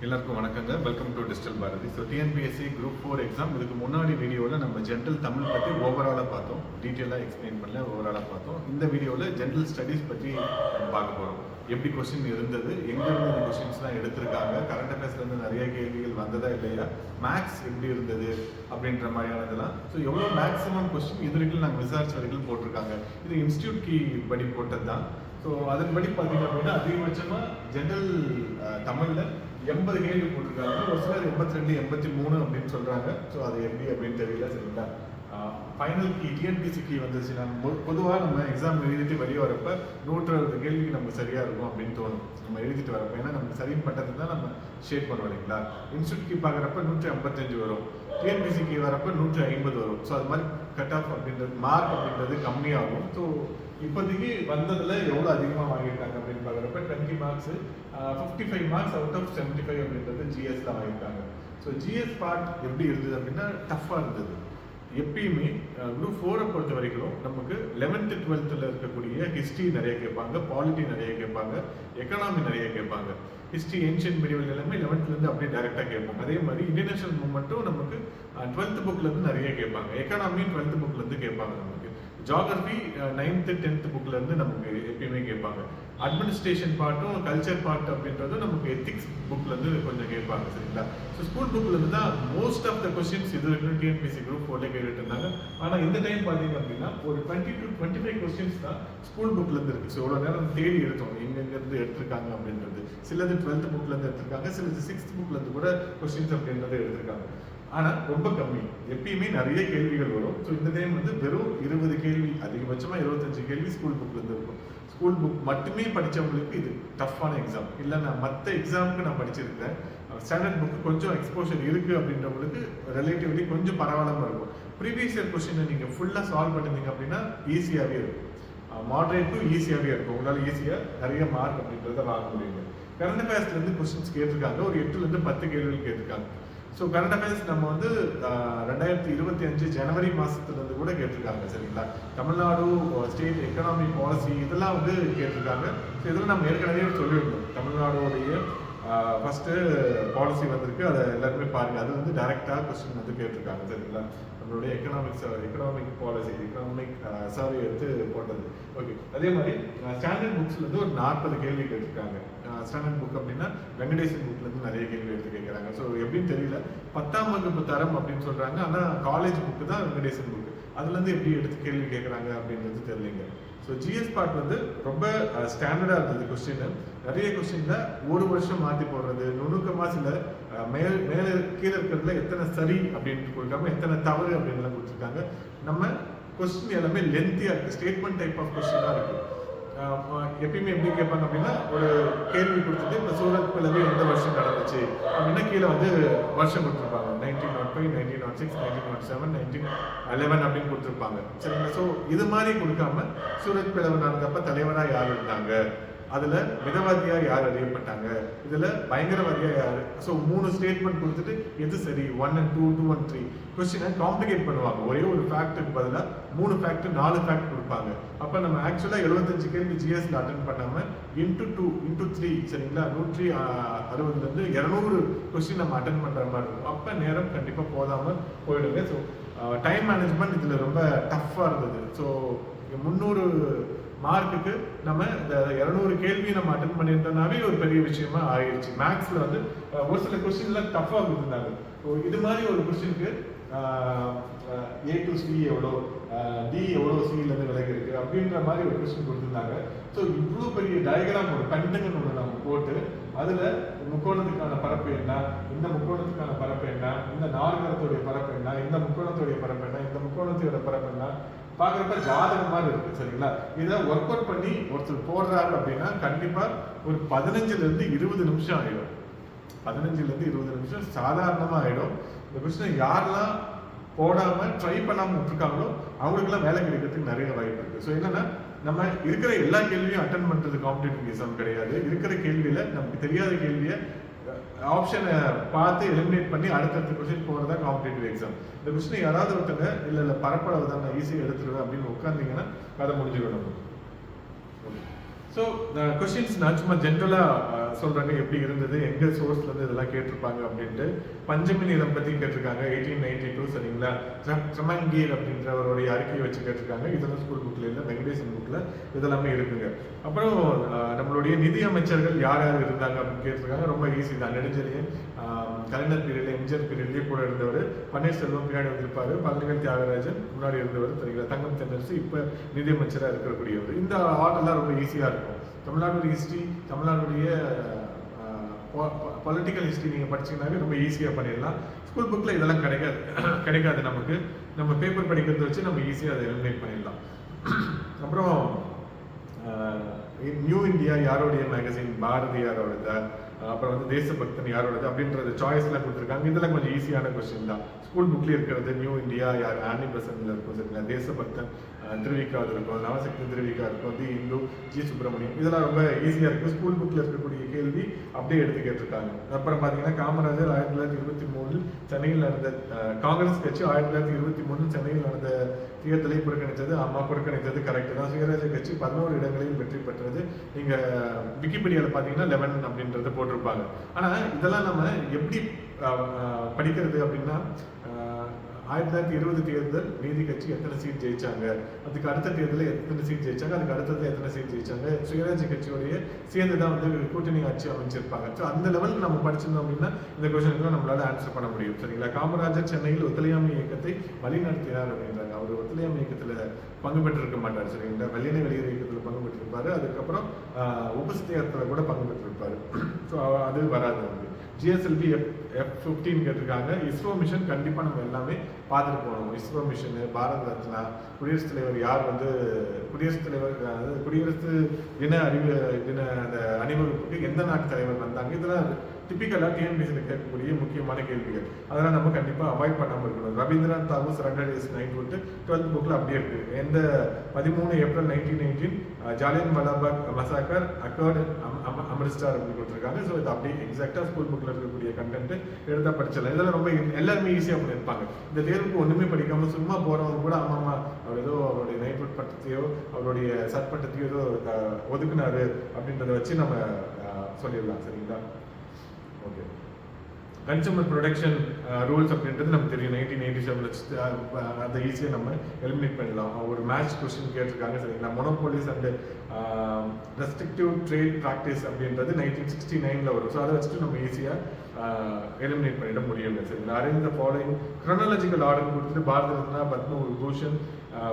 எல்லாருக்கும் வணக்கங்க. Welcome to digital Bharathi. So TNPSC group 4 exam. இதுக்கு முன்னாடி வீடியோவில் நம்ம ஜென்ரல் தமிழ் பற்றி ஓவராலாக பார்த்தோம். டீட்டெயிலாக எக்ஸ்பிளைன் பண்ணல, ஓவராலாக பார்த்தோம். இந்த வீடியோவில் ஜென்ரல் ஸ்டடீஸ் பற்றி பார்க்க போகிறோம். எப்படி கொஸ்டின் இருந்தது, எங்கேருந்து இந்த கொஸ்டின்ஸ்லாம் எடுத்திருக்காங்க, கரண்ட் அஃபேர்ஸ்லேருந்து நிறைய கேள்விகள் வந்ததா இல்லையா, மேக்ஸ் எப்படி இருந்தது அப்படின்ற மாதிரியானதெல்லாம். ஸோ எவ்வளோ மேக்ஸிமம் கொஸ்டின் இது வரைக்கும் நாங்கள் விசாரிச்ச வரைக்கும் போட்டிருக்காங்க. இது இன்ஸ்டியூட் கீ படி போட்டது தான். ஸோ அதன்படி பார்த்தீங்க அப்படின்னா அதிகபட்சமாக ஜென்ரல் தமிழில் 80 கேள்வி போட்டிருக்காங்க. ஒரு சிலர் 82, 83 அப்படின்னு சொல்றாங்க. ஸோ அது எப்படி அப்படின்னு தெரியல. சரிங்களா, ஃபைனல் கீ டிஎன்பிசி கீ வந்துச்சுன்னா பொதுவாக நம்ம எக்ஸாம் எழுதிட்டு வெளியே வரப்ப 160 கேள்விக்கு நமக்கு சரியா இருக்கும் அப்படின்னு தோணும். நம்ம எழுதிட்டு வரப்ப ஏன்னா நமக்கு சரின்னு பட்டது தான் நம்ம ஷேட் பண்ணுவோம் இல்லைங்களா. இன்ஸ்டியூட் கீ பார்க்குறப்ப 155 வரும், டிஎன்பிசி கீ வரப்ப 150 வரும். ஸோ அது மாதிரி கட் ஆஃப் அப்படின்றது மார்க் அப்படின்றது கம்மியாகும். ஸோ இப்போதைக்கு வந்ததுல எவ்வளோ அதிகமாக வாங்கியிருக்காங்க அப்படின்னு பார்க்குறப்ப 20 மார்க்ஸ், 55 மார்க்ஸ் அவுட் ஆஃப் 75 அப்படின்றது ஜிஎஸ்ல வாங்கியிருக்காங்க. ஸோ ஜிஎஸ் பார்ட் எப்படி இருந்தது அப்படின்னா டஃப்பாக இருந்தது. எப்பயுமே குரூப் 4 பொறுத்த வரைக்கும் நமக்கு 11th 12th இருக்கக்கூடிய ஹிஸ்ட்ரி நிறைய கேட்பாங்க, பாலிட்டி நிறைய கேட்பாங்க, எக்கனாமி நிறைய கேட்பாங்க. ஹிஸ்ட்ரி ஏன்ஷியன்ட் மீடியல் எல்லாமே 11th அப்படியே டைரெக்டாக கேட்பாங்க. அதே மாதிரி இன்டர்நேஷனல் மூவ்மெண்ட்டும் நமக்கு 12th புக்லேருந்து நிறைய கேட்பாங்க. எக்கனாமியும் 12th புக்லேருந்து கேட்பாங்க. நமக்கு ஜியாகிரபி 9th 10th புக்லேருந்து நமக்கு எப்பயுமே கேட்பாங்க. அட்மினிஸ்ட்ரேஷன் பார்ட்டும் கல்ச்சர் பார்ட் அப்படின்றதும் நமக்கு எத்திக்ஸ் புக்லேருந்து கொஞ்சம் கேட்பாங்க. சரிங்களா, ஸோ ஸ்கூல் புக்லேருந்து தான் மோஸ்ட் ஆஃப் த கொஸ்டின்ஸ் இது வரைக்கும் டிஎன்பிசி குரூப் 4 கேட்டுட்டு இருந்தாங்க. ஆனால் இந்த டைம் பார்த்தீங்க அப்படின்னா ஒரு 20 to 25 கொஸ்டின்ஸ் தான் ஸ்கூல் புக்லேருந்து இருக்குது. ஸோ இவ்வளோ நேரம் தேடி எடுத்தோம் எங்கெங்கேருந்து எடுத்திருக்காங்க அப்படின்றது. சிலது 12th புக்லேருந்து எடுத்திருக்காங்க, சிலது 6th புக்லேருந்து கூட கொஸ்டின்ஸ் அப்படின்றத எடுத்திருக்காங்க. ஆனால் ரொம்ப கம்மி. எப்பயுமே நிறைய கேள்விகள் வரும். ஸோ இந்த டைம் வெறும் 20 கேள்வி, அதிகபட்சமாக 25 கேள்வி ஸ்கூல் புக்லேருந்து இருக்கும். ஸ்கூல் புக் மட்டுமே படித்தவங்களுக்கு இது டஃப்பான எக்ஸாம். இல்லை நான் மற்ற எக்ஸாமுக்கு நான் படிச்சிருக்கேன், ஸ்டாண்டர்ட் புக்கு கொஞ்சம் எக்ஸ்போஷர் இருக்குது அப்படின்றவங்களுக்கு ரிலேட்டிவ்லி கொஞ்சம் பரவாயில்லாமல் இருக்கும். ப்ரீவியஸ் இயர் கொஸ்டினை நீங்கள் ஃபுல்லாக சால்வ் பண்ணிருந்தீங்க அப்படின்னா ஈஸியாகவே இருக்கும். மாடரேட் டு ஈஸியாகவே இருக்கும். உங்களால் ஈஸியாக நிறைய மார்க் அப்படின்றத வாங்க முடியுங்க. கரண்ட் அஃபேர்ஸ்லேருந்து கொஸ்டின்ஸ் கேட்டிருக்காங்க. ஒரு 8லேருந்து 10 கேள்விகள் கேட்டிருக்காங்க. ஸோ கரண்ட் அஃபேர்ஸ் நம்ம 2025 ஜனவரி மாதத்துலேருந்து கூட கேட்டிருக்காங்க. சரிங்களா, தமிழ்நாடு ஸ்டேட் எக்கனாமி பாலிசி இதெல்லாம் கேட்டிருக்காங்க. ஸோ இதெல்லாம் நம்ம ஏற்கனவே சொல்லியிருந்தோம். தமிழ்நாடுடைய ஃபஸ்ட்டு பாலிசி வந்திருக்கு, அதை எல்லாருமே பாருங்கள். அது டைரெக்டாக கொஸ்டின் கேட்டிருக்காங்க. சரிங்களா, நம்மளுடைய எக்கனாமிக் பாலிசி எக்கனாமிக் சர்வே எடுத்து போட்டது. ஓகே, அதே மாதிரி ஸ்டாண்டர்ட் புக்ஸ்லேருந்து ஒரு 40 கேள்வி கேட்டிருக்காங்க. ஸ்டாண்டர்ட் புக் அப்படின்னா வெங்கடேசன் புக்லேருந்து நிறைய கேள்வி எடுத்து கேட்குறாங்க. ஸோ எப்படின்னு தெரியல, 10ஆம் வகுப்பு தரம் அப்படின்னு சொல்கிறாங்க. ஆனால் காலேஜ் புக்கு தான் வெங்கடேசன் புக்கு, அதுலேருந்து எப்படி எடுத்து கேள்வி கேட்குறாங்க அப்படின்றது தெரியலைங்க. ஸோ ஜிஎஸ் பார்ட் ரொம்ப ஸ்டாண்டர்டாக இருந்தது. கொஸ்டின் நிறைய கொஸ்டினில் ஒரு வருஷம் மாற்றி போடுறது, நுணுக்கமாக சில மேலே கீழே இருக்கிறதுல எத்தனை சரி அப்படின்ட்டு கொடுக்காம எத்தனை தவறு அப்படின்லாம் கொடுத்துருக்காங்க. நம்ம கொஸ்டின் எல்லாமே லென்த்தியாக இருக்குது, ஸ்டேட்மெண்ட் டைப் ஆஃப் கொஸ்டினாக இருக்குது. எப்பயுமே எப்படி கேட்பாங்க அப்படின்னா ஒரு கேள்வி கொடுத்துட்டு இப்போ சூரத் பிளவு எந்த வருஷம் நடந்துச்சு அப்படின்னா கீழே வருஷம் கொடுத்துருப்பாங்க. 1905, 1906, 1907, 1911 அப்படின்னு கொடுத்துருப்பாங்க. சரிங்களா, ஸோ இது மாதிரி கொடுக்காம சூரத் பிளவு நடந்தப்ப தலைவராக யார் இருந்தாங்க, அதில் மிதவாதியாக யார் அறியப்பட்டாங்க, இதில் பயங்கரவாதியாக யார். ஸோ 3 ஸ்டேட்மெண்ட் கொடுத்துட்டு எது சரி 1 and 2, 2 and 3 கொஸ்டினை காம்ப்ளிகேட் பண்ணுவாங்க. ஒரே ஒரு ஃபேக்ட்டுக்கு பதிலாக 3 ஃபேக்ட் 4 ஃபேக்ட் கொடுப்பாங்க. அப்போ நம்ம ஆக்சுவலாக 75 கேள்வி ஜிஎஸ்ல அட்டன் பண்ணாமல் இன்ட்டு 2 இன்ட்டு 3 சரிங்களா 160 200 கொஸ்டின் நம்ம அட்டன் பண்ணுற மாதிரி இருக்கும். அப்போ நேரம் கண்டிப்பாக போதாமல் போயிடுங்க. ஸோ டைம் மேனேஜ்மெண்ட் இதில் ரொம்ப டஃப்பாக இருந்தது. ஸோ 300 மார்க்குக்கு நம்ம இந்த 200 கேள்வி நம்ம அட்டன் பண்ணியிருந்தோம்னாவே ஒரு பெரிய விஷயமா ஆயிடுச்சு. மேக்ஸ்ல ஒரு சில கொஸ்டின்லாம் டஃப்பாக கொடுத்துருந்தாங்க. ஸோ இது மாதிரி ஒரு கொஸ்டினுக்கு A to C எவ்வளோ, D எவ்வளோ சிலேருந்து விலகி இருக்கு அப்படின்ற மாதிரி ஒரு கொஸ்டின் கொடுத்துருந்தாங்க. ஸோ இவ்வளோ பெரிய டயக்ராம் ஒரு பென்டகன் ஒன்று நம்ம போட்டு அதில் முக்கோணத்துக்கான பரப்பு என்ன, இந்த முக்கோணத்துக்கான பரப்பு என்ன, இந்த நாற்கரத்துடைய பரப்பு என்ன, இந்த முக்கோணத்துடைய பரப்பு என்ன, இந்த முக்கோணத்தோட பரப்பு என்ன பார்க்குறப்ப ஜாதகம் மாதிரி இருக்கு. சரிங்களா, இதை ஒர்க் அவுட் பண்ணி ஒருத்தர் போடுறாரு அப்படின்னா கண்டிப்பாக ஒரு 15லேருந்து 20 நிமிஷம் ஆகிடும். 15லேருந்து 20 நிமிஷம் சாதாரணமாக ஆகிடும். இந்த கொஸ்டினை யாரெல்லாம் போடாமல் ட்ரை பண்ணாமல் விட்டுருக்காங்களோ அவங்களுக்குலாம் வேலை கிடைக்கிறதுக்கு நிறைய வாய்ப்பு இருக்குது. ஸோ என்னன்னா நம்ம இருக்கிற எல்லா கேள்வியும் அட்டன் பண்ணுறது காம்படிட்டிவ் எக்ஸாம் கிடையாது. இருக்கிற கேள்வியில் நமக்கு தெரியாத கேள்வியை ஆப்ஷனை பார்த்து எலிமினேட் பண்ணி அடுத்தடுத்த கொஸ்டின் போகிறதா காம்படிட்டிவ் எக்ஸாம். இந்த கொஸ்டினை யாராவது ஒருத்தங்க இல்லை பரப்பளவு தான் நான் ஈஸியாக எடுத்துருவேன் அப்படின்னு உட்காந்திங்கன்னா கதை முடிஞ்சுக்கணும். ஸோ கொஸ்டின்ஸ் நான் சும்மா ஜென்ரலாக சொல்றாங்க எப்படி இருந்தது, எங்க சோர்ஸ்ல இருந்து இதெல்லாம் கேட்டிருப்பாங்க அப்படின்ட்டு. பஞ்சமி நிலம் பத்தி கேட்டிருக்காங்க 1892 சரிங்களா. ட்ரமங்கீர் அப்படின்றவருடைய அறிக்கையை வச்சு கேட்டிருக்காங்க. இதெல்லாம் ஸ்கூல் புக்ல இல்லை, வெங்கடேசன் புக்ல இதெல்லாமே இருக்குங்க. அப்புறம் நம்மளுடைய நிதி அமைச்சர்கள் யார் யார் இருந்தாங்க அப்படின்னு கேட்டிருக்காங்க. ரொம்ப ஈஸி தான். நெடுஞ்செழியன் கலைஞர் பீரியட்ல, எம்ஜிஆர் பீரியட்லயே கூட இருந்தவர். பன்னீர்செல்வம் பின்னாடி வந்திருப்பாரு. பழனிவேல் தியாகராஜன் முன்னாடி இருந்தவர் சரிங்களா. தங்கம் தென்னரசு இப்ப நிதியமைச்சராக இருக்கக்கூடியவர். இந்த ஆர்டர்லாம் ரொம்ப ஈஸியா இருக்கும். தமிழ்நாடு ஹிஸ்டரி, தமிழ்நாடுடைய பொலிட்டிக்கல் ஹிஸ்டரி நீங்க படிச்சீங்கன்னாவே ரொம்ப ஈஸியா பண்ணிடலாம். ஸ்கூல் புக்ல இதெல்லாம் கிடைக்காது நமக்கு. நம்ம பேப்பர் படிக்கிறத வச்சு நம்ம ஈஸியா அதை எலிமினேட் பண்ணிடலாம். அப்புறம் நியூ இந்தியா யாரோடைய மேகசின், பாரதியாரோட. அப்புறம் வந்து தேசபக்தன் யாரோடது அப்படின்றது சாய்ஸ்லாம் கொடுத்துருக்காங்க. இதெல்லாம் கொஞ்சம் ஈஸியான கொஸ்டின் தான். ஸ்கூல் புக்ல இருக்கிறது நியூ இந்தியா யார், ஆனி பெசன்ட்ல இருக்கும் சரிங்களா. தேசபக்தன் திருவிக்காவது இருக்கும், நவசக்தி திருவிக்கா இருக்கும், தி இந்து ஜி சுப்பிரமணியம். இதெல்லாம் ரொம்ப ஈஸியா இருக்கு. ஸ்கூல் புக்ல இருக்கக்கூடிய கேள்வி அப்படியே எடுத்து கேட்டிருக்காங்க. அப்புறம் பாத்தீங்கன்னா காமராஜர் 1923 சென்னையில் நடந்த காங்கிரஸ் கட்சி 1923 சென்னையில் நடந்த தேர்தலை புறக்கணித்தது. புறக்கணித்தது கரெக்ட் தான். சுயராஜ கட்சி 11 இடங்களில் வெற்றி பெற்றது. நீங்க விக்கிபீடியால பாத்தீங்கன்னா 11 அப்படின்றத போட்டிருப்பாங்க. ஆனா இதெல்லாம் நம்ம எப்படி படிக்கிறது அப்படின்னா, 1920 தேர்தல் நீதி கட்சி எத்தனை சீட் ஜெயிச்சாங்க, அதுக்கு அடுத்த தேர்தலில் எத்தனை சீட் ஜெயிச்சாங்க, அதுக்கு அடுத்தது எத்தனை சீட் ஜெயிச்சாங்க, சுயராஜ்ய கட்சியோடைய சேர்ந்து தான் வந்து கூட்டணி ஆட்சி அமைச்சிருப்பாங்க. ஸோ அந்த லெவலுக்கு நம்ம படிச்சிருந்தோம் அப்படின்னா இந்த கொஸ்டினுக்கு நம்மளால ஆன்சர் பண்ண முடியும் சரிங்களா. காமராஜர் சென்னையில் ஒத்துழையாமை இயக்கத்தை வழிநடத்தினார் அப்படின்றாங்க. அவர் ஒத்துழையாமை இயக்கத்தில் பங்கு பெற்றிருக்க மாட்டார் சரிங்களா. வெள்ளினை வெளியேறு இயக்கத்தில் பங்கு பெற்றிருப்பாரு. அதுக்கப்புறம் உப்பு சத்தியாகத்தில் கூட பங்கு பெற்றிருப்பாரு. ஸோ அது வராது நமக்கு. ஜிஎஸ்எல்வி F-15 கேட்டிருக்காங்க. இஸ்ரோ மிஷன் கண்டிப்பா நம்ம எல்லாமே பார்த்துட்டு போகணும். இஸ்ரோ மிஷன், பாரத் ரத்னா, குடியரசுத் தலைவர் யார் வந்து குடியரசுத் தலைவர் குடியரசு தின அந்த அணிவகுப்புக்கு எந்த நாட்டு தலைவர் வந்தாங்க, இதெல்லாம் டிபிக்கலா டிஎன்பிஎஸ்சியில் கேட்கக்கூடிய முக்கியமான கேள்விகள். அதெல்லாம் நம்ம கண்டிப்பா அவாய்ட் பண்ணாமல் இருக்கணும். Rabindranath Tagore surrender his knight விட்டு 12th புக்ல அப்படியே இருக்கு. எந்த 13 ஏப்ரல் 1918 ஜாலியன் வாலாபாக் மசாக்கர் அக்கர்ட் அமிர்தசர் அப்படின்னு கொடுத்துருக்காங்க. ஸோ இது அப்படியே எக்ஸாக்டா ஸ்கூல் புக்ல இருக்கக்கூடிய கண்டென்ட் எடுத்தா படிச்சிடலாம். இதெல்லாம் ரொம்ப எல்லாருமே ஈஸியா பண்ணியிருப்பாங்க. இந்த தேர்வுக்கு ஒண்ணுமே படிக்காம சும்மா போறவங்க கூட ஆமாமா அவர் ஏதோ அவருடைய நைட்வுட் பட்டத்தையோ அவருடைய சட்பட்டத்தையோ ஏதோ ஒதுக்குனாரு அப்படின்றத வச்சு நம்ம சொல்லிடலாம் சரிங்களா. ஓகே, கன்சூமர் ப்ரொடக்ஷன் ரூல்ஸ் அப்படின்றது நமக்கு தெரியும். 1987 அதை ஈஸியாக நம்ம எலிமினேட் பண்ணலாம். ஒரு மேட்ச் கொஸ்டின் கேட்டிருக்காங்க சரிங்களா. மொனோபோலிஸ் அண்ட் ரெஸ்ட்ரிக்டிவ் ட்ரேட் ப்ராக்டிஸ் அப்படின்றது 1969 வரும். ஸோ அதை வச்சுட்டு நம்ம ஈஸியாக எலிமினேட் பண்ணிட முடியும் சரிங்களா. Arrange the following chronological order கொடுத்துட்டு பாரத ரத்னா, பத்ம விபூஷன்,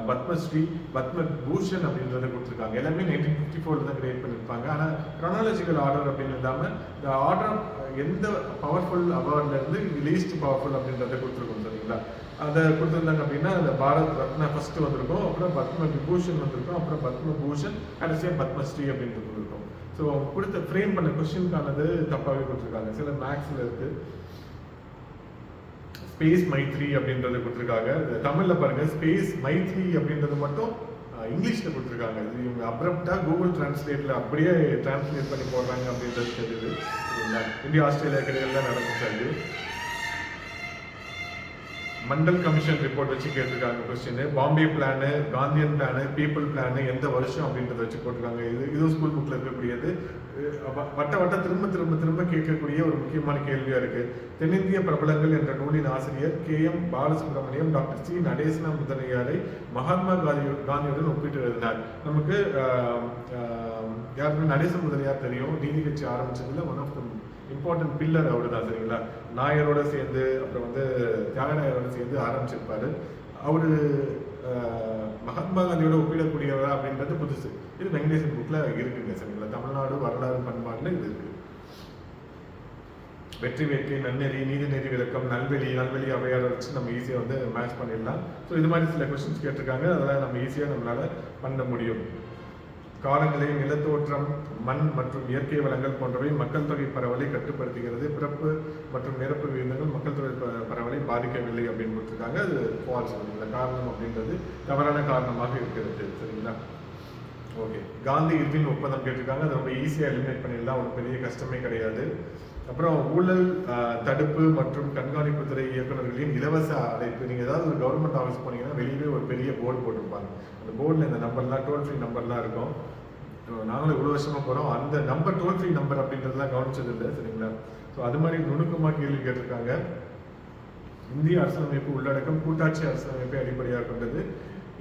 பத்மஸ்ரீ, பத்ம பூஷன் அப்படின்றத கொடுத்துருக்காங்க. எல்லாமே 1954 தான் கிரியேட் பண்ணியிருப்பாங்க. ஆனால் க்ரோனாலஜிக்கல் ஆர்டர் அப்படின்னு இல்லாமல் இந்த ஆர்டர் எந்த பவர்ஃபுல் அவார்ட்ல இருந்து லீஸ்ட் பவர்ஃபுல் அப்படின்றத கொடுத்துருக்கோம் சரிங்களா. அதை கொடுத்துருந்தாங்க அப்படின்னா அந்த பாரத் ரத்னா ஃபர்ஸ்ட் வந்திருக்கும், அப்புறம் பத்ம விபூஷன் வந்திருக்கும், அப்புறம் பத்ம பூஷன், கடைசியாக பத்மஸ்ரீ அப்படின்றது கொடுத்துருக்கோம். ஸோ கொடுத்த ஃப்ரேம் பண்ண கொஸ்டினுக்கானது தப்பாகவே கொடுத்துருக்காங்க. சில மேக்ஸ்ல இருக்கு. ஸ்பேஸ் மைத்ரி அப்படின்றத கொடுத்துருக்காங்க. தமிழ்ல பாருங்க, ஸ்பேஸ் மைத்ரி அப்படின்றது மட்டும் இங்கிலீஷ்ல கொடுத்துருக்காங்க. இது இவங்க அப்ரப்டா கூகுள் டிரான்ஸ்லேட்ல அப்படியே டிரான்ஸ்லேட் பண்ணி போடுறாங்க அப்படின்றது தெரியுது. இந்தியா ஆஸ்திரேலியா கிடையாது தான் நடந்துச்சு. மண்டல் கமிஷன் ரிப்போர்ட் வச்சு கேட்டிருக்காங்க question. Bombay plan, Gandhian plan, people plan எந்த வருஷம் அப்படின்றத வச்சு போட்டிருக்காங்க. இது ஸ்கூல் புக்ல இருக்கக்கூடியது. வட்ட திரும்ப கேட்கக்கூடிய ஒரு முக்கியமான கேள்வியா இருக்கு. தென்னிந்திய பிரபலங்கள் என்ற நூலின் ஆசிரியர் KM Balasubramaniam doctor C Natesa முதலியாரை மகாத்மா காந்தியுடன் ஒப்பிட்டு எழுதினார். நமக்கு யாருமே நடேச முதலியார் தெரியும். நீதி கட்சி ஆரம்பிச்சதுல one of the important pillar அவரு தான் சரிங்களா. நாயரோட சேர்ந்து அப்புறம் வந்து தியாகராயரோட சேர்ந்து ஆரம்பிச்சிருப்பாரு. அவரு மகாத்மா காந்தியோட ஒப்பிடக்கூடியவரா அப்படின்றது புதுசு. இது வெங்கடேசன் புக்ல இருக்குங்க சரிங்களா. தமிழ்நாடு வரலாறு பண்பாடுல இது இருக்கு. வெற்றி வேட்கை, நன்னெறி, நீதிநெறி விளக்கம், நல்வெளி அவையாரை வச்சு நம்ம ஈஸியா வந்து மேட்ச் பண்ணிடலாம். ஸோ இது மாதிரி சில கொஸ்டின்ஸ் கேட்டிருக்காங்க. அதெல்லாம் நம்ம ஈஸியா நம்மளால பண்ண முடியும். காலநிலை, நிலத்தோற்றம், மண் மற்றும் இயற்கை வளங்கள் போன்றவை மக்கள் தொகை பரவலை கட்டுப்படுத்துகிறது. பிறப்பு மற்றும் நிரப்பு விகிதங்கள் மக்கள் தொகை பரவலை பாதிக்கவில்லை அப்படின்னு கொடுத்துருக்காங்க. அது ஃபால்ஸ் சரிங்களா. காரணம் அப்படின்றது தவறான காரணமாக இருக்கிறது சரிங்களா. ஓகே, காந்தி இர்வின் ஒப்பந்தம் கேட்டிருக்காங்க. அது ரொம்ப ஈஸியாக எலிமினேட் பண்ணிடலாம். ஒரு பெரிய கஷ்டமே கிடையாது. அப்புறம் ஊழல் தடுப்பு மற்றும் கண்காணிப்புத்துறை இயக்குநர்களின் இலவச அழைப்பு. நீங்கள் ஏதாவது ஒரு கவர்மெண்ட் ஆஃபீஸ் போனீங்கன்னா வெளியவே ஒரு பெரிய போர்டு போட்டிருப்பாங்க. அந்த போர்டில் இந்த நம்பர்லாம் டோல் ஃப்ரீ நம்பர்லாம் இருக்கும். நாங்களும் இவ்வளோ வருஷமா போகிறோம். அந்த number toll toll free number அப்படின்றதுலாம் கவனிச்சது இல்லை சரிங்களா. ஸோ அது மாதிரி நுணுக்கமாக கேள்வி கேட்டிருக்காங்க. இந்திய அரசியலமைப்பு உள்ளடக்கம் கூட்டாட்சி அரசியலமைப்பை அடிப்படையாக கொண்டது.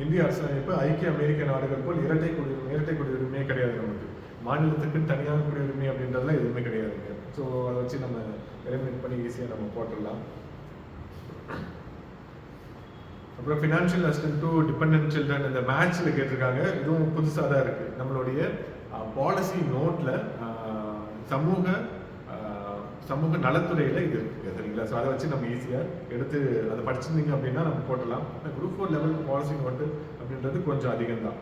இந்திய அரசியலமைப்பு ஐக்கிய அமெரிக்க நாடுகள் போல் இரட்டை குடியுரிமையே கிடையாது. நமக்கு மாநிலத்துக்கு தனியாக குடியுரிமை அப்படின்றதுலாம் எதுவுமே கிடையாதுங்க. ஸோ அதை வச்சு நம்ம எலிமினேட் பண்ணி ஈஸியாக நம்ம போட்டுடலாம். அப்புறம் financial assistant to dependent children இந்த மேட்ச்சில் கேட்டிருக்காங்க. இதுவும் புதுசாக தான் இருக்குது. நம்மளுடைய பாலிசி நோட்டில் சமூக நலத்துறையில் இது இருக்குது சரிங்களா. ஸோ அதை வச்சு நம்ம ஈஸியாக எடுத்து அதை படிச்சிருந்தீங்க அப்படின்னா நம்ம போட்டலாம். குரூப் 4 லெவலுக்கு பாலிசி நோட்டு அப்படின்றது கொஞ்சம் அதிகம் தான்.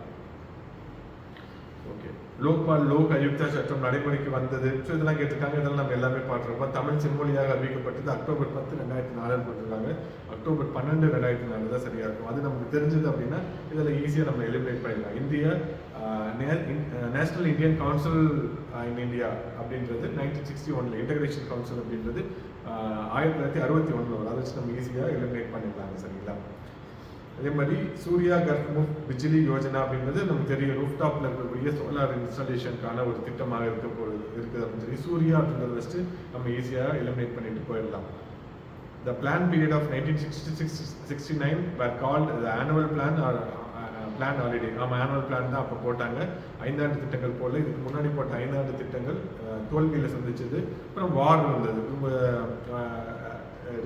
ஓகே, லோக்பால் லோக் ஆயுக்தா சட்டம் நடைமுறைக்கு வந்தது. ஸோ இதெல்லாம் கேட்டிருக்காங்க. இதெல்லாம் நம்ம எல்லாமே பார்த்துருப்போம். தமிழ் செம்மொழியாக அறிவிக்கப்பட்டது அக்டோபர் 10, 2004 போட்டிருக்காங்க. அக்டோபர் 12, 2004 தான் சரியா இருக்கும். அது நமக்கு தெரிஞ்சது அப்படின்னா இதில் ஈஸியாக நம்ம எலிமினேட் பண்ணிடலாம். India national Indian council in India அப்படின்றது 1961 இன்டகிரேஷன் கவுன்சில் அப்படின்றது 1961 அதை வச்சு நம்ம ஈஸியாக எலிமினேட் பண்ணிடலாங்க சரிங்களா. அதே மாதிரி சூர்யா கர் முஃப்ட் பிஜ்லி யோஜனா அப்படின்றது நமக்கு தெரியும். ரூஃப் டாப்ல இருக்கக்கூடிய சோலார் இன்ஸ்டாலேஷனுக்கான ஒரு திட்டமாக இருக்குது அப்படின்னு சொல்லி சூர்யா அப்படின்றத வச்சு நம்ம ஈஸியாக எலிமினேட் பண்ணிட்டு போயிடலாம். The plan period of 1966-69 were called the annual plan or plan holiday. Annual plan தான் அப்போ போட்டாங்க. 5 ஆண்டு திட்டங்கள் போல இதுக்கு முன்னாடி போட்ட 5 ஆண்டு திட்டங்கள் தோல்வியில் சந்திச்சது. அப்புறம் வார் வந்தது.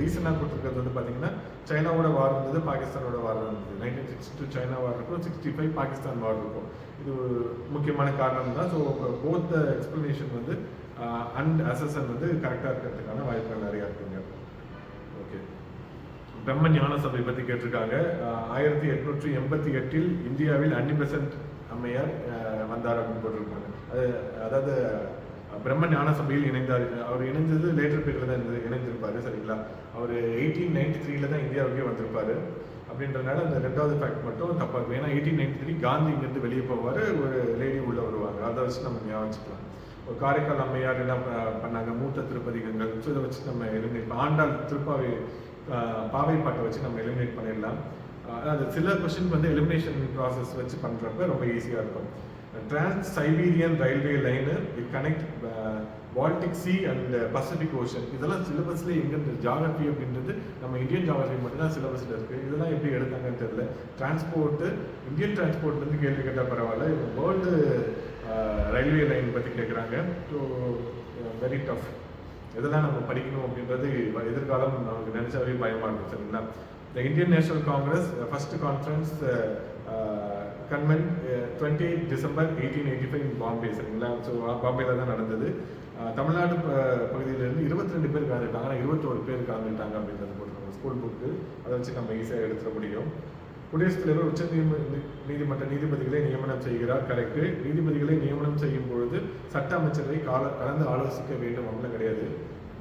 ரீசனாக கொடுத்துருக்கிறது வந்து பார்த்தீங்கன்னா சைனாவோட வார் இருந்தது, பாகிஸ்தானோட வார் இருந்தது. 1962 சைனா வார் இருக்கும், 65 பாகிஸ்தான் வார் இருக்கும். இது முக்கியமான காரணம் தான். ஸோ போத் எக்ஸ்பிளனேஷன் வந்து அண்ட் அசஸன் வந்து கரெக்டாக இருக்கிறதுக்கான வாய்ப்புகள் நிறையா இருக்குங்க. ஓகே, பிரம்ம ஞான சபை பற்றி கேட்டிருக்காங்க. 1888 இந்தியாவில் அன்னிபெசன்ட் அம்மையார் வந்தார் அப்படின்னு போட்டிருக்காங்க. அதாவது பிரம்ம ஞான சபையில் இணைந்தார். அவர் இணைஞ்சது லேட்டர் பீரியட்ல தான் இணைந்திருப்பாரு சரிங்களா. அவர் 1893 தான் இந்தியாவுக்கே வந்திருப்பாரு. அப்படின்றதுனால அந்த 2வது ஃபேக்ட் மட்டும் தப்பா இருக்கும். ஏன்னா 1893 காந்தி இங்கிருந்து வெளியே போவார், ஒரு லேடி உள்ள வருவாங்க. அதை வச்சு நம்ம ஞாபகம் வச்சுக்கலாம். ஒரு காரைக்கால் அம்மையார் என்ன பண்ணாங்க, மூத்த திருப்பதிகங்கள். ஸோ இதை வச்சு நம்ம எலிமினேட் ஆண்டாள் பாவை பாட்டை வச்சு நம்ம எலிமினேட் பண்ணிடலாம். அது சில கொஸ்டின் வந்து எலிமினேஷன் ப்ராசஸ் வச்சு பண்ணுறப்ப ரொம்ப ஈஸியாக இருக்கும். Trans Siberian Railway Line will connect Baltic Sea and Pacific Ocean. இதெல்லாம் சிலபஸ்ல எங்க ஜியாகிரபி அப்படின்றது நம்ம இந்தியன் ஜியாகிரபி மட்டும் தான் சிலபஸ்ல இருக்கு. இதெல்லாம் எப்படி எடுத்தாங்கன்னு தெரியல. டிரான்ஸ்போர்ட் இந்தியன் டிரான்ஸ்போர்ட் வந்து கேள்வி கேட்டால் பரவாயில்ல, இவங்க வேர்ல்டு ரயில்வே லைன் பற்றி கேட்குறாங்க. So very tough. இதெல்லாம் நம்ம படிக்கணும் அப்படின்றது எதிர்காலம் நமக்கு நினைச்சாவே பயமா இருக்கும் சரிங்களா. The Indian National Congress first conference convent 28 December 1885 இன் பாம்பே சரிங்களா. ஸோ பாம்பேல தான் நடந்தது. தமிழ்நாடு பகுதியிலிருந்து 22 பேர் கலந்துட்டாங்க, ஆனால் 21 பேர் கலந்துட்டாங்க அப்படின்றது போட்டுருக்காங்க ஸ்கூல் புக்கு. அதை வச்சு நம்ம ஈஸியாக எடுத்துட முடியும். குடியரசுத் தலைவர் உச்ச நீதிமன்ற நீதிபதிகளை நியமனம் செய்கிறார். கரெக்டு. நீதிபதிகளை நியமனம் செய்யும் பொழுது சட்ட அமைச்சரை கலந்து ஆலோசிக்க வேண்டும் அப்படின்னு கிடையாது.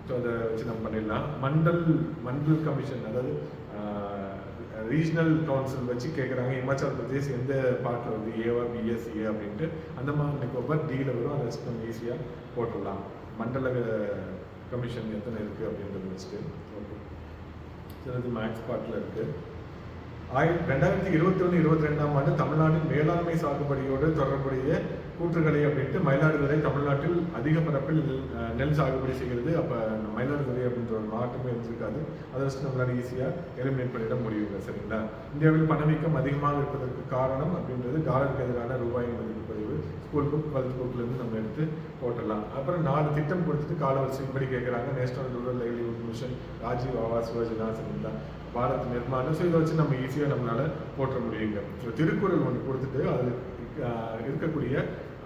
ஸோ அதை வச்சு நம்ம பண்ணிடலாம். மண்டல் கமிஷன், அதாவது ரீஜனல் கவுன்சில் வச்சு கேட்குறாங்க. இமாச்சல் பிரதேஷ் எந்த பார்ட்டில் வந்து ஏவா பிஎஸ்ஏ அப்படின்ட்டு அந்த மாதிரி நிக்கோபார் டியில் வரும். அதை வச்சு நம்ம ஈஸியாக போட்டுடலாம். மண்டல கமிஷன் எத்தனை இருக்குது அப்படின்றத வச்சுட்டு. ஓகே, சிலது மேக்ஸ் பார்ட்டில் இருக்குது. 2021-22ஆம் ஆண்டு தமிழ்நாட்டின் வேளாண்மை சாகுபடியோடு தொடர்புடைய கூற்றுகளை அப்படின்ட்டு மயிலாடுதுறை தமிழ்நாட்டில் அதிக பரப்பில் நெல் சாகுபடி செய்கிறது. அப்போ மயிலாடுதுறை அப்படின்ற ஒரு மாவட்டமே இருந்திருக்காது. அதை வச்சு நம்மளால ஈஸியாக எலிமினேட் பண்ணிட முடியுங்க சரிங்களா. இந்தியாவில் பணவீக்கம் அதிகமாக இருப்பதற்கு காரணம் அப்படின்றது டாலருக்கு எதிரான ரூபாயின் மதிப்பு குறைவு. ஸ்கூல் புக் 12th புக்லேருந்து நம்ம எடுத்து போட்டுடலாம். அப்புறம் 4 திட்டம் கொடுத்துட்டு காலவரிசைப்படி கேட்குறாங்க. National rural livelihood mission, Rajiv Awas Yojana சரிங்களா, பாரத் நிர்மாணம். ஸோ இதை வச்சு நம்ம ஈஸியாக நம்மளால போட்ட முடியுங்க. ஸோ திருக்குறள் ஒன்று கொடுத்துட்டு அதில் இருக்கக்கூடிய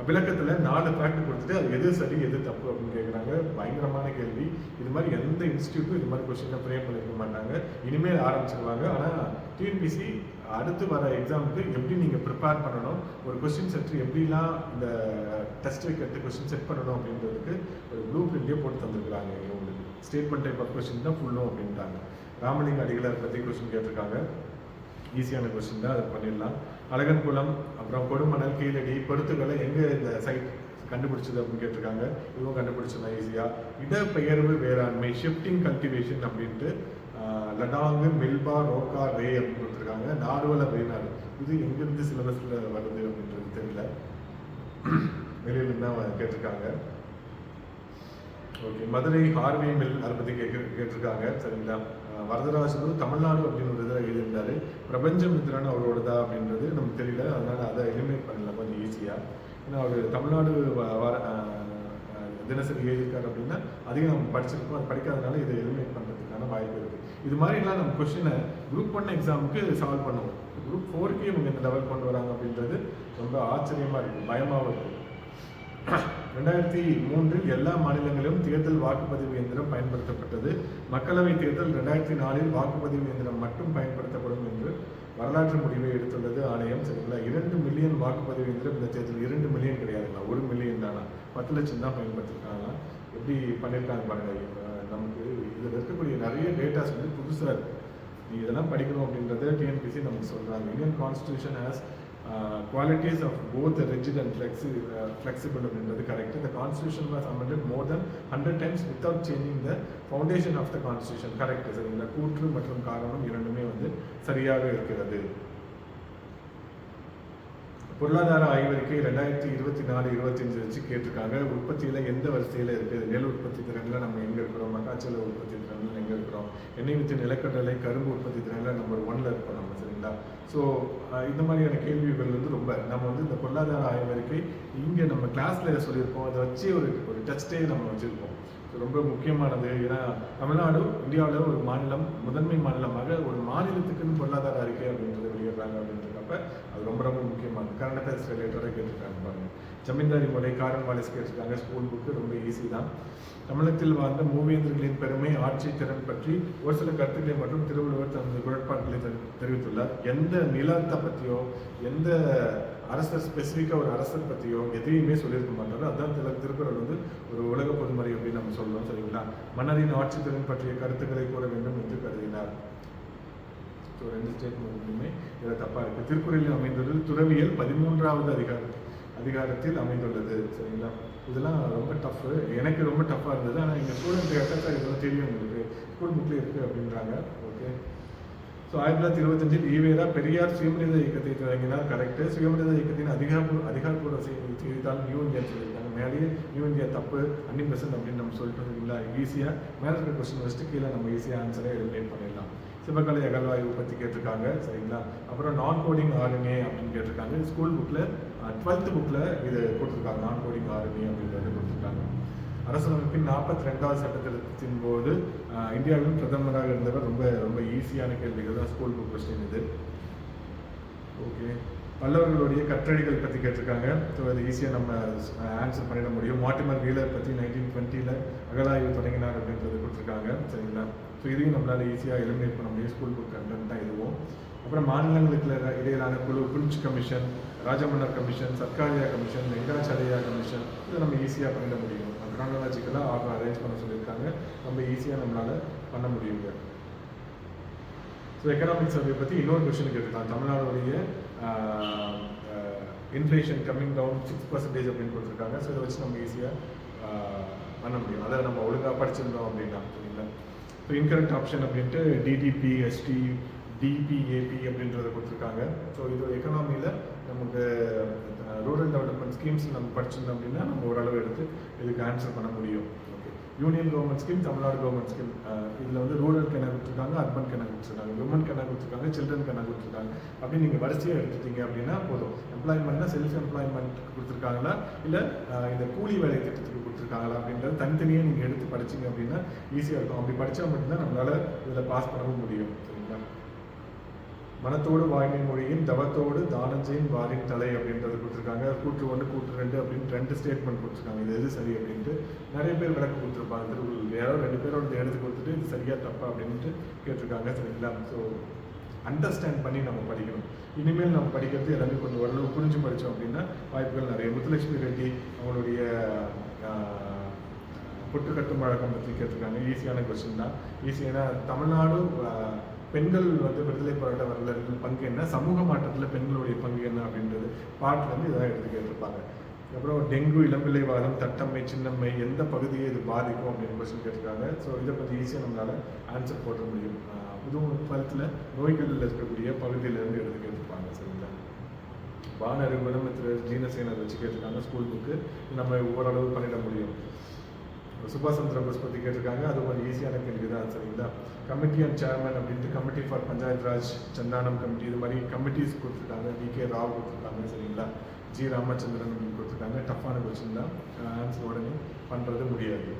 விளக்கத்தில் 4 ஃபேக்ட் கொடுத்துட்டு அது எது சரி எது தப்பு அப்படின்னு கேட்குறாங்க. பயங்கரமான கேள்வி. இது மாதிரி எந்த இன்ஸ்டியூட்டும் இது மாதிரி கொஸ்டினை ஃப்ரேம் பண்ணிக்க மாட்டாங்க. இனிமேல் ஆரம்பிச்சிருவாங்க. ஆனால் டிஎன்பிசி அடுத்து வர எக்ஸாமுக்கு எப்படி நீங்கள் ப்ரிப்பேர் பண்ணணும், ஒரு கொஸ்டின் செட் எப்படிலாம் இந்த டெஸ்ட் வைக்கிறது கொஸ்டின் செட் பண்ணணும் அப்படின்றதுக்கு ஒரு ப்ளூ பிரிண்ட்லேயே போட்டு தந்துருக்குறாங்க. உங்களுக்கு ஸ்டேட்மெண்ட் டைப் ஆஃப் கொஸ்டின் தான் ஃபுல்லும் அப்படின்ட்டாங்க. ராமலிங்க அடிகளார் பற்றி கொஸ்டின் கேட்டிருக்காங்க. ஈஸியான கொஸ்டின் தான், அதை பண்ணிடலாம். அழகன் குளம், அப்புறம் கொடுமணல், கீழடி, பொருத்துக்களை எங்கே இந்த சைட் கண்டுபிடிச்சது அப்படின்னு கேட்டிருக்காங்க. இதுவும் கண்டுபிடிச்சோம்னா ஈஸியாக. இடப்பெயர்வு வேளாண்மை, ஷிஃப்டிங் கல்டிவேஷன் அப்படின்ட்டு லடாங்கு, மில்பா, ரோக்கா, ரே அப்படின்னு கொடுத்துருக்காங்க. நாடுவல வேணாடு, இது எங்கேருந்து சிலபஸில் வருது அப்படின்றது தெரியல, வெளியிலேருந்து தான் கேட்டிருக்காங்க. ஓகே, மதுரை ஹார்வே மில் அதை பற்றி கேட்டிருக்காங்க. சரிங்களா? வரதராஜனு தமிழ்நாடு அப்படின்னு ஒரு இதில் எழுதியிருந்தாரு. பிரபஞ்ச மித்ரான்னு அவரோடதா அப்படின்றது நமக்கு தெரியல. அதனால் அதை எலிமினேட் பண்ணலாம் கொஞ்சம் ஈஸியாக. ஏன்னா அவர் தமிழ்நாடு தினசரி எழுதியிருக்காரு அப்படின்னா அதையும் நம்ம படிச்சிருக்கோம். அது படிக்காதனால இதை எலிமினேட் பண்ணுறதுக்கான வாய்ப்பு இருக்குது. இது மாதிரிலாம் நம்ம கொஸ்டினை குரூப் 1 எக்ஸாமுக்கு சால்வ் பண்ணுவோம். குரூப் 4க்கு இவங்க இந்த லெவல் கொண்டு வராங்க அப்படின்றது ரொம்ப ஆச்சரியமாக இருக்குது, பயமாகவும் இருக்குது. 2003 எல்லா மாநிலங்களிலும் தேர்தல் வாக்குப்பதிவு இயந்திரம் பயன்படுத்தப்பட்டது. மக்களவை தேர்தல் 2004 வாக்குப்பதிவு இயந்திரம் மட்டும் பயன்படுத்தப்படும் என்று வரலாற்று முடிவை எடுத்துள்ளது ஆணையம். சரிங்களா? 2 மில்லியன் வாக்குப்பதிவு இயந்திரம் இந்த தேர்தல். 2 மில்லியன் கிடையாதுங்களா, 1 மில்லியன் தானா, 10 லட்சம் தான் பயன்படுத்திருக்காங்களா. எப்படி பண்ணியிருக்காங்க பாருங்க. நமக்கு இதில் இருக்கக்கூடிய நிறைய டேட்டாஸ் வந்து புதுசாக இருக்குது. நீ இதெல்லாம் படிக்கணும் அப்படின்றத டிஎன்பிசி நமக்கு சொல்கிறாங்க. Indian constitution has qualities of both rigid and flexible அப்படின்றது correct. The constitution was amended more than 100 times without changing the foundation of the constitution. Correct. சரிங்களா? கூற்று மற்றும் காரணம் இரண்டுமே வந்து சரியாக இருக்கிறது. பொருளாதார ஆய்வறிக்கை 2024-25 வச்சு கேட்டிருக்காங்க. உற்பத்தியில் எந்த வரிசையில் இருக்குது? நெல் உற்பத்தி திறனில் நம்ம எங்கே இருக்கிறோம்? மக்காச்சோள உற்பத்தி திறனில் எங்கே இருக்கிறோம்? எண்ணெய் வித்து நிலக்கடலை கரும்பு உற்பத்தி திறனில் நம்பர் 1ல் இருக்கோம் நம்ம. சரிங்களா? ஸோ இந்த மாதிரியான கேள்விகள் வந்து ரொம்ப நம்ம வந்து இந்த பொருளாதார ஆய்வறிக்கை இங்கே நம்ம கிளாஸில் சொல்லியிருக்கோம். அதை வச்சு ஒரு டெஸ்ட்டே நம்ம வச்சுருக்கோம். ரொம்ப முக்கியமானது. ஏன்னா தமிழ்நாடு இந்தியாவில் ஒரு மாநிலம், முதன்மை மாநிலமாக ஒரு மாநிலத்துக்குன்னு பொருளாதார அறிக்கை அப்படின்றத வெளியிடுறாங்க அப்படின்றப்ப அது ரொம்ப ரொம்ப முக்கியமானது. கரண்ட் அஃபேர்ஸ் ரிலேட்டடாக கேட்டிருக்காங்க பாருங்க. ஜமீன்தாரி முறை காரன் வாலிஸ் கேட்டிருக்காங்க. ஸ்கூல் புக்கு ரொம்ப ஈஸி தான். தமிழகத்தில் வாழ்ந்த மூவேந்தர்களின் பெருமை ஆட்சி திறன் பற்றி ஒரு சில கருத்துக்களை மற்றும் திருவள்ளுவர் தனது குழப்பாடுகளை தெரிவித்துள்ளார். எந்த நிலத்தை பற்றியோ எந்த அரசர் ஸ்பெசிஃபிக்காக ஒரு அரசர் பற்றியோ எதையுமே சொல்லியிருக்க மாட்டாரு. அதுதான் திருக்குறள் வந்து ஒரு உலக பொதுமறை அப்படின்னு நம்ம சொல்லுவோம். சரிங்களா? மன்னரின் ஆட்சி திறன் பற்றிய கருத்துக்களை கூற வேண்டும் என்று கருதினார். ஸோ 2 ஸ்டேட்மெண்ட்டுமே இதில் தப்பாக இருக்குது. திருக்குறளில் அமைந்துள்ளது துறவியல் 13வது அதிகாரத்தில் அமைந்துள்ளது. சரிங்களா? இதெல்லாம் ரொம்ப டஃப்பு. எனக்கு ரொம்ப டஃப்பாக இருந்தது. ஆனால் எங்கள் ஸ்டூடெண்ட் கேட்டால் சார் இதெல்லாம் தெரியும் உங்களுக்கு, ஸ்கூல் புக்கில் இருக்குது அப்படின்றாங்க. ஓகே. ஸோ 1925 ஈவேரா பெரியார் சுயமரியாதை இயக்கத்தை தொடங்கினார். கரெக்டு. சுயமரியாதை இயக்கத்தின் அதிகாரப்பூர்வ செய்தித்தாள் நியூ இந்தியா சொல்லியிருக்காங்க. மேலேயே நியூ இந்தியா தப்பு 100% அப்படின்னு நம்ம சொல்லிட்டு இருக்கீங்களா. ஈஸியாக மேலே இருக்கிற கொஸ்டின் வச்சுட்டு கீழே நம்ம ஈஸியாக ஆன்சரை எலிமினேட் பண்ணிடலாம். சிவகலை அகழ்வாய்வு பற்றி கேட்டிருக்காங்க. சரிங்களா? அப்புறம் நான் கோடிங் ஆர்என்ஏ அப்படின்னு கேட்டிருக்காங்க. ஸ்கூல் புக்கில் 12th புக்கில் இது கொடுத்துருக்காங்க. நான் கோடிங் ஆர்என்ஏ அப்படின்றது கொடுத்துருக்காங்க. அரசியலமைப்பின் 42வது சட்டத்திட்டத்தின் போது இந்தியாவின் பிரதமராக இருந்தவர். ரொம்ப ரொம்ப ஈஸியான கேள்விகள் தான் ஸ்கூல் புக் கொஸ்டின் இது. ஓகே. பல்லவர்களுடைய கற்றளிகள் பற்றி கேட்டிருக்காங்க. ஸோ அது ஈஸியாக நம்ம ஆன்சர் பண்ணிட முடியும். மார்ட்டிமர் வீலர் பற்றி 1920 அகழாய்வு தொடங்கினார் அப்படின்றது கொடுத்துருக்காங்க. சரிங்களா? ஸோ இதையும் நம்மளால் ஈஸியாக எலிமினேட் பண்ண முடியும். ஸ்கூல் புக் கண்டென்ட் தான் இதுவும். அப்புறம் மாநிலங்களுக்கு இடையிலான குழு, Punchhi commission, Rajamannar commission, Sarkaria commission, Venkatachaliah commission, இதை நம்ம ஈஸியாக பண்ணிட முடியும். கிரானலாஜிக்கலாக அரேஞ்ச் பண்ண சொல்லியிருக்காங்க. ரொம்ப ஈஸியாக நம்மளால் பண்ண முடியுங்க. ஸோ எக்கனாமிக் சர்வே பற்றி இன்னொரு கொஸ்டின் கேட்டிருக்காங்க. தமிழ்நாடுடைய இன்ஃப்ளேஷன் கம்மிங் டவுன் 6% அப்படின்னு கொடுத்துருக்காங்க. ஸோ இதை வச்சு நம்ம ஈஸியாக பண்ண முடியும். அதை நம்ம ஒழுங்காக படிச்சிருந்தோம் அப்படின்னா. சரிங்களா? ஸோ இன்கரெக்ட் ஆப்ஷன் அப்படின்ட்டு டிடிபி, எஸ்டி, டிபிஏபி அப்படின்றத கொடுத்துருக்காங்க. ஸோ இது எக்கனாமியில் நமக்கு ரூரல் டெவலப்மெண்ட் ஸ்கீம்ஸ் நம்ம படிச்சிருந்தோம் அப்படின்னா நம்ம ஓரளவு எடுத்து இதுக்கு ஆன்சர் பண்ண முடியும். Okay. Union government scheme, Tamil Nadu government scheme, இதில் வந்து ரூரல் கணக்கு கொடுத்துருக்காங்க, அர்பன் கணக்கு கொடுத்துருக்காங்க, விமன் கணக்கு கொடுத்துருக்காங்க, சில்ட்ரன் கணக்கு கொடுத்துருக்காங்க. அப்படி நீங்கள் வரிசையாக எடுத்துட்டீங்க அப்படின்னா போதும். எம்ப்ளாய்மெண்ட்னா செல்ஃப் எம்ப்ளாய்மெண்ட் கொடுத்துருக்காங்களா இல்லை இந்த கூலி வேலை திட்டத்துக்கு கொடுத்துருக்காங்களா அப்படின்றது தனித்தனியாக நீங்கள் எடுத்து படிச்சிங்க அப்படின்னா ஈஸியாக இருக்கும். அப்படி படித்தா மட்டும்தான் நம்மளால் இதில் பாஸ் பண்ணவும் முடியும். சரிங்களா? மனத்தோடு வாய்மை மொழியின் தவத்தோடு தானஞ்செயின் வாரின் தலை அப்படின்றது கொடுத்துருக்காங்க. கூற்று 1 கூற்று 2 அப்படின்னு 2 ஸ்டேட்மெண்ட் கொடுத்துருக்காங்க. இது எது சரி அப்படின்ட்டு நிறைய பேர் விளக்கு கொடுத்துருப்பாங்க. திருக்குறள் யாரோ 2 பேரோட எடுத்து கொடுத்துட்டு இது சரியா தப்பா அப்படின்ட்டு கேட்டிருக்காங்க. சரிங்களா? ஸோ அண்டர்ஸ்டாண்ட் பண்ணி நம்ம படிக்கணும். இனிமேல் நம்ம படிக்கிறது எல்லாமே கொஞ்சம் ஓரளவு புரிஞ்சு படித்தோம் அப்படின்னா வாய்ப்புகள் நிறைய. முத்துலட்சுமி ரெட்டி அவங்களுடைய பொட்டு கட்டும் வழக்கம் பற்றி கேட்டிருக்காங்க. ஈஸியான கொஸ்டின் தான். ஈஸியான தமிழ்நாடு பெண்கள் வந்து விடுதலை போராட்ட வரலாற்றில் பங்கு என்ன, சமூக மாற்றத்தில் பெண்களுடைய பங்கு என்ன அப்படின்றது பாட்டில் வந்து இதான் எடுத்து கேட்டிருப்பாங்க. அப்புறம் டெங்கு, இளம்பிள்ளைவாதம், தட்டம்மை, சின்னம்மை எந்த பகுதியை இது பாதிக்கும் அப்படின்னு கொஸ்டின் கேட்டிருக்காங்க. ஸோ இதை பற்றி ஈஸியாக நம்மளால் ஆன்சர் போட முடியும். இதுவும் 12th நோய்களில் இருக்கக்கூடிய பகுதியிலேருந்து எடுத்து கேட்டிருப்பாங்க. சரிங்களா? வானரு, குணமித்திரர், ஜீனசேனர் வச்சு கேட்டிருக்காங்க. ஸ்கூல் புக்கு நம்ம ஓரளவு பண்ணிட முடியும். சுபாஷ் சந்திர போஸ் பற்றி கேட்டிருக்காங்க, அது ஒரு ஈஸியான கேள்வி தான் சரிங்களா. கமிட்டி அண்ட் சேர்மன் அப்படின்ட்டு committee for panchayat Raj, Santhanam committee, இது மாதிரி கமிட்டிஸ் கொடுத்துருக்காங்க. வி.கே. ராவ் கொடுத்துருக்காங்க சரிங்களா. ஜி. ராமச்சந்திரன் அப்படின்னு கொடுத்துருக்காங்க. டஃப்பான கொஸ்டின் தான், ஆன்சர் உடனே பண்ணுறது முடியாது.